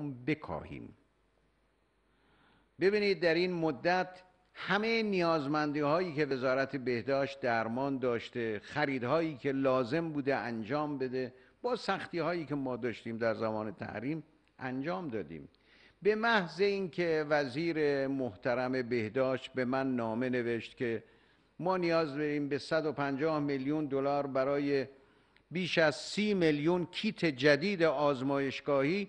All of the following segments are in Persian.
بکاهیم. ببینید در این مدت همه نیازمندی هایی که وزارت بهداشت درمان داشته، خریدهایی که لازم بوده انجام بده، با سختی هایی که ما داشتیم در زمان تحریم انجام دادیم. به محض اینکه وزیر محترم بهداشت به من نامه نوشت که ما نیاز داریم به 150 میلیون دلار برای بیش از 30 میلیون کیت جدید آزمایشگاهی،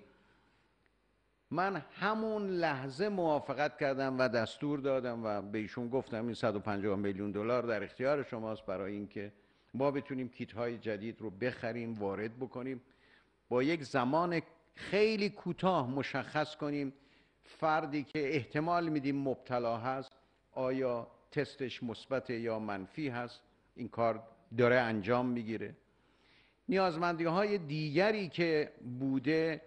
من همون لحظه موافقت کردم و دستور دادم و به ایشون گفتم این 150 میلیون دلار در اختیار شماست برای اینکه ما بتونیم کیت های جدید رو بخریم، وارد بکنیم، با یک زمان خیلی کوتاه مشخص کنیم فردی که احتمال میدیم مبتلا هست آیا تستش مثبت یا منفی هست. این کار داره انجام میگیره. نیازمندی های دیگری که بوده،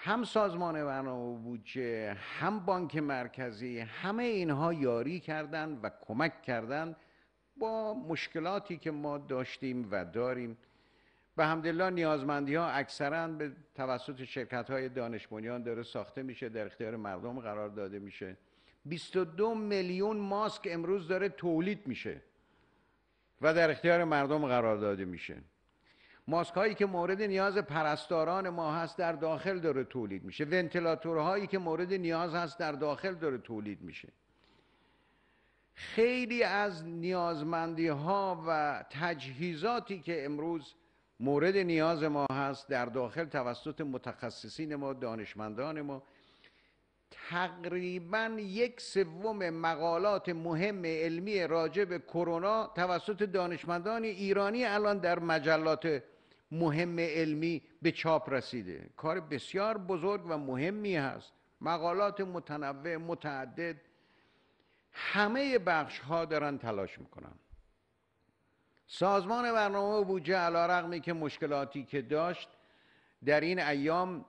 هم سازمان برنامه و بودجه، هم بانک مرکزی، همه اینها یاری کردند و کمک کردند با مشکلاتی که ما داشتیم و داریم. و الحمدلله نیازمندی ها اکثرا به توسط شرکت های دانش بنیان داره ساخته میشه، در اختیار مردم قرار داده میشه. 22 میلیون ماسک امروز داره تولید میشه و در اختیار مردم قرار داده میشه. ماسک هایی که مورد نیاز پرستاران ما هست در داخل داره تولید میشه. ونتیلاتورهایی که مورد نیاز هست در داخل داره تولید میشه. خیلی از نیازمندی ها و تجهیزاتی که امروز مورد نیاز ما هست در داخل توسط متخصصین ما، دانشمندان ما. تقریباً 1/3 مقالات مهم علمی راجع به کرونا توسط دانشمندان ایرانی الان در مجلات مهم علمی به چاپ رسیده. کار بسیار بزرگ و مهمی هست. مقالات متنوع متعدد، همه بخش ها دارن تلاش میکنن. سازمان برنامه و بودجه علیرغمی که مشکلاتی که داشت در این ایام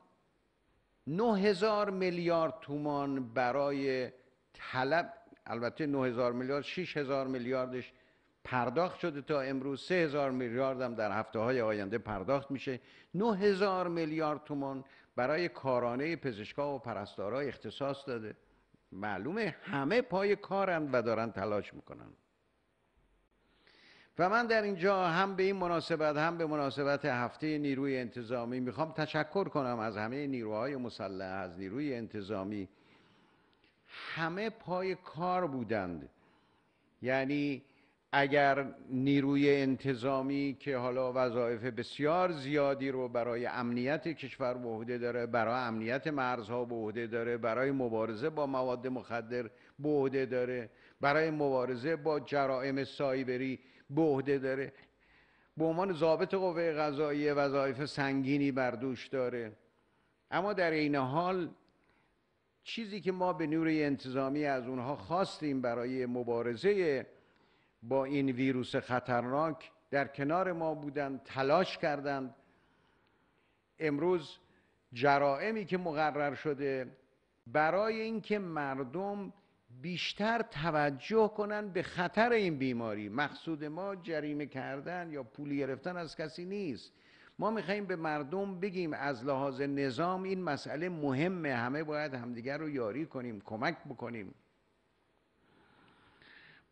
9000 میلیارد تومان برای طلب، البته 9000 میلیارد 6000 میلیاردش پرداخت شده تا امروز، 3000 میلیارد هم در هفته های آینده پرداخت میشه. 9000 میلیارد تومان برای کارانه پزشکا و پرستارا اختصاص داده. معلومه همه پای کارند و دارن تلاش میکنن. و من در اینجا هم به این مناسبت هم به مناسبت هفته نیروی انتظامی میخوام تشکر کنم از همه نیروهای مسلح، از نیروی انتظامی. همه پای کار بودند. یعنی اگر نیروی انتظامی که حالا وظایف بسیار زیادی رو برای امنیت کشور به عهده داره، برای امنیت مرزها به عهده داره، برای مبارزه با مواد مخدر به عهده داره، برای مبارزه با جرائم سایبری به عهده داره، به عنوان ضابط قوه قضاییه وظایف سنگینی بر دوش داره. اما در این حال چیزی که ما به نیروی انتظامی از اونها خواستیم برای مبارزه با این ویروس خطرناک، در کنار ما بودند، تلاش کردند. امروز جرائمی که مقرر شده برای اینکه مردم بیشتر توجه کنن به خطر این بیماری، مقصود ما جریمه کردن یا پول گرفتن از کسی نیست. ما میخواییم به مردم بگیم از لحاظ نظام این مسئله مهمه، همه باید همدیگر رو یاری کنیم، کمک بکنیم.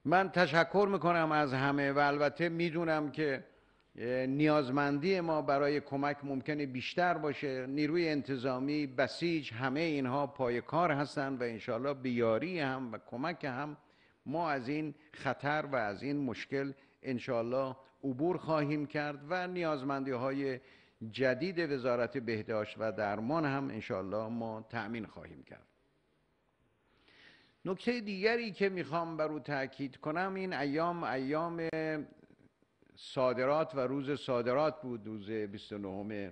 من تشکر میکنم از همه و البته میدونم که نیازمندی ما برای کمک ممکنه بیشتر باشه. نیروی انتظامی، بسیج، همه اینها پای کار هستند و انشاءالله به یاری هم و کمک هم ما از این خطر و از این مشکل انشاءالله عبور خواهیم کرد و نیازمندی های جدید وزارت بهداشت و درمان هم انشاءالله ما تأمین خواهیم کرد. نکته دیگری که میخوام بر او تأکید کنم، این ایام صادرات و روز صادرات بود، روز 29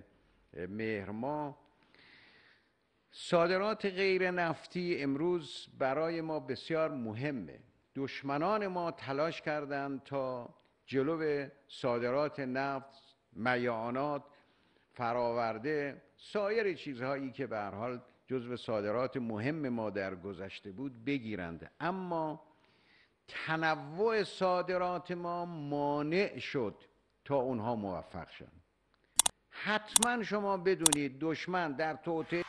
مهر ماه. صادرات غیر نفتی امروز برای ما بسیار مهمه. دشمنان ما تلاش کردند تا جلو صادرات نفت، میعانات، فراورده، سایر چیزهایی که به هر حال جزو صادرات مهم ما در گذشته بود بگیرند. اما تنوع صادرات ما مانع شد تا اونها موفق شدند. حتما شما بدونید دشمن در توطئه